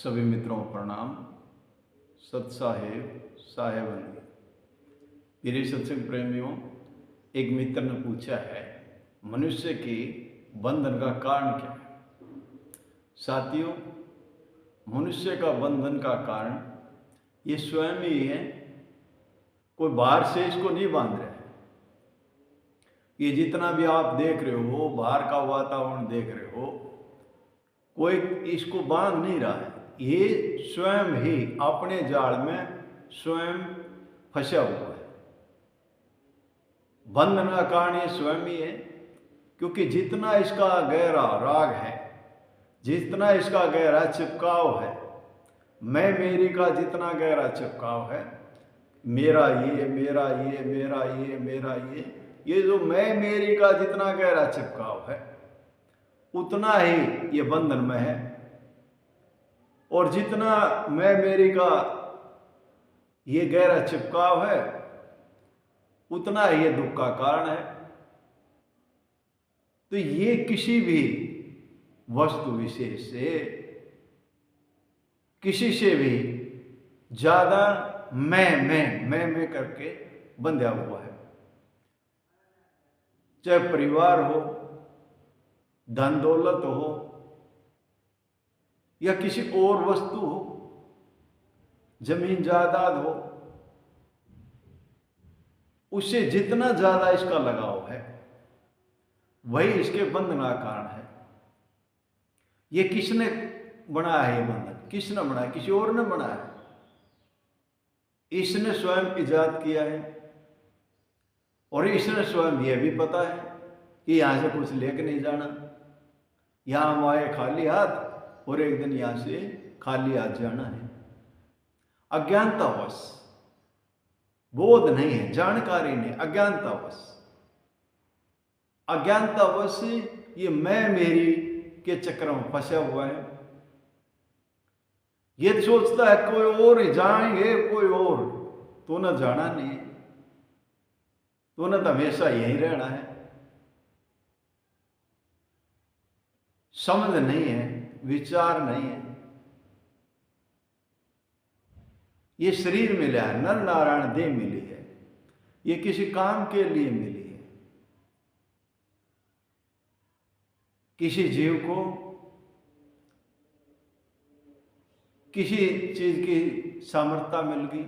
सभी मित्रों को प्रणाम। सत साहेब साहेबंदी। मेरे सत्संग प्रेमियों, एक मित्र ने पूछा है, मनुष्य के बंधन का कारण क्या है? साथियों, मनुष्य का बंधन का कारण ये स्वयं ही है। कोई बाहर से इसको नहीं बांध रहा है। ये जितना भी आप देख रहे हो, बाहर का वातावरण देख रहे हो, कोई इसको बांध नहीं रहा है। ये स्वयं ही अपने जाल में स्वयं फंसा हुआ है। बंधन का कारण ये स्वयं ही है, क्योंकि जितना इसका गहरा राग है, जितना इसका गहरा चिपकाव है, मैं मेरी का जितना गहरा चिपकाव है, मेरा ये मेरा ये मेरा ये मेरा ये जो मैं मेरी का जितना गहरा चिपकाव है, उतना ही ये बंधन में है। और जितना मैं मेरी का ये गहरा चिपकाव है, उतना ही ये दुख का कारण है। तो ये किसी भी वस्तु विशेष से, किसी से भी ज्यादा मैं करके बंधा हुआ है। चाहे परिवार हो, धन दौलत हो, या किसी और वस्तु हो, जमीन जायदाद हो, उससे जितना ज्यादा इसका लगाव है, वही इसके बंधन का कारण है। ये किसने बनाया है? ये बंधन किसने बनाया? किसी और ने बनाया है। इसने स्वयं इजाद किया है। और इसने स्वयं यह भी पता है कि यहां से कुछ लेके नहीं जाना। यहां हम आए खाली हाथ, और एक दिन यहां से खाली हाथ जाना है। अज्ञानतावश, बोध नहीं है, जानकारी नहीं, अज्ञानतावश। अज्ञानतावश ये मैं मेरी के चक्कर में फंसा हुआ है। ये सोचता है कोई और जाएंगे, कोई और। तो न जाना नहीं, तो न तो हमेशा यही रहना है। समझ नहीं है, विचार नहीं है। ये शरीर मिला है, नर नारायण देह मिली है, ये किसी काम के लिए मिली है। किसी जीव को किसी चीज की सामर्थ्यता मिल गई,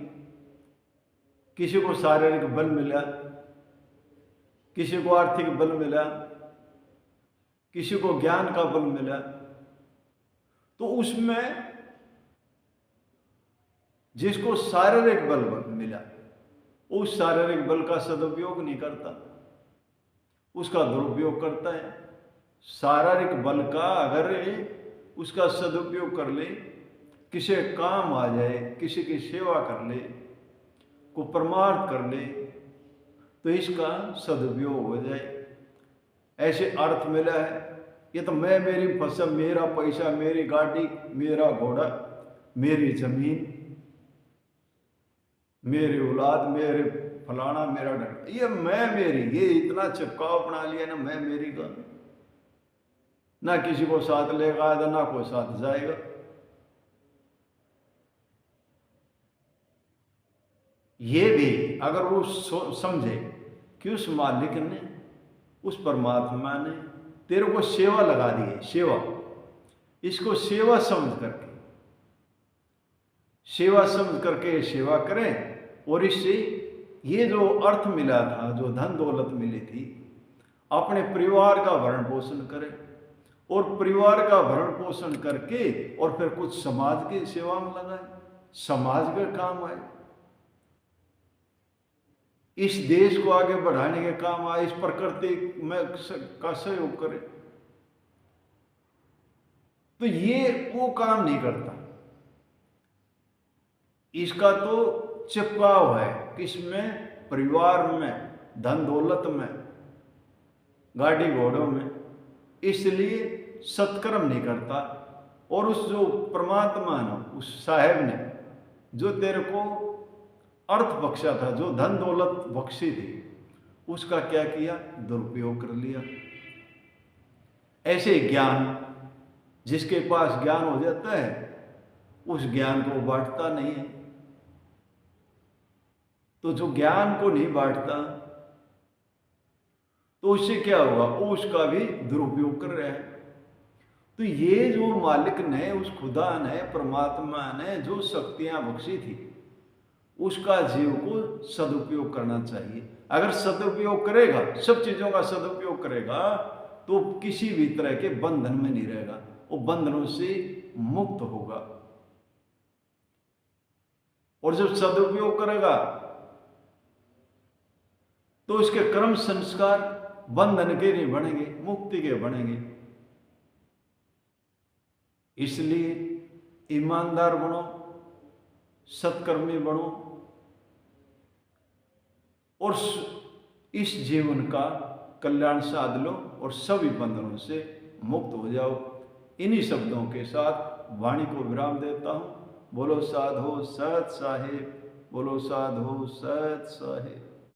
किसी को शारीरिक बल मिला, किसी को आर्थिक बल मिला, किसी को ज्ञान का बल मिला, तो उसमें जिसको शारीरिक बल मिला, उस शारीरिक बल का सदुपयोग नहीं करता, उसका दुरुपयोग करता है। शारीरिक बल का अगर उसका सदुपयोग कर ले, किसी काम आ जाए, किसी की सेवा कर ले, को परमार्थ कर ले, तो इसका सदुपयोग हो जाए। ऐसे अर्थ मिला है। ये तो मैं मेरी फसल, मेरा पैसा, मेरी गाड़ी, मेरा घोड़ा, मेरी जमीन, मेरी औलाद, मेरे फलाना, मेरा डर, ये मैं मेरी, ये इतना चिपकाव बना लिया ना मैं मेरी का। ना किसी को साथ लेगा, ना कोई साथ जाएगा। ये भी अगर वो समझे कि उस मालिक ने, उस परमात्मा ने तेरे को सेवा लगा दी है, सेवा, इसको सेवा समझ करके सेवा करें। और इससे ये जो अर्थ मिला था, जो धन दौलत मिली थी, अपने परिवार का भरण पोषण करें, और परिवार का भरण पोषण करके और फिर कुछ समाज की सेवा में लगाए, समाज का काम आए, इस देश को आगे बढ़ाने के काम आए, इस प्रकृति में का सहयोग करे। तो ये वो काम नहीं करता। इसका तो चिपकाव है किसमें? परिवार में, धन दौलत में, गाड़ी घोड़ों में। इसलिए सत्कर्म नहीं करता। और उस जो परमात्मा ने, उस साहेब ने जो तेरे को अर्थ बख्शा था, जो धन दौलत बख्शी थी, उसका क्या किया? दुरुपयोग कर लिया। ऐसे ज्ञान, जिसके पास ज्ञान हो जाता है, उस ज्ञान को बांटता नहीं है। तो जो ज्ञान को नहीं बांटता तो उससे क्या होगा, वो उसका भी दुरुपयोग कर रहा है। तो ये जो मालिक ने, उस खुदा ने, परमात्मा ने जो शक्तियां बख्शी थी, उसका जीव को सदुपयोग करना चाहिए। अगर सदुपयोग करेगा, सब चीजों का सदुपयोग करेगा, तो किसी भी तरह के बंधन में नहीं रहेगा, वो बंधनों से मुक्त होगा। और जब सदुपयोग करेगा तो उसके कर्म संस्कार बंधन के नहीं बनेंगे, मुक्ति के बनेंगे। इसलिए ईमानदार बनो, सत्कर्मी बनो और इस जीवन का कल्याण साध लो और सभी बंधनों से मुक्त हो जाओ। इन्हीं शब्दों के साथ वाणी को विराम देता हूं। बोलो साधो सत साहिब, बोलो साधो सत साहिब।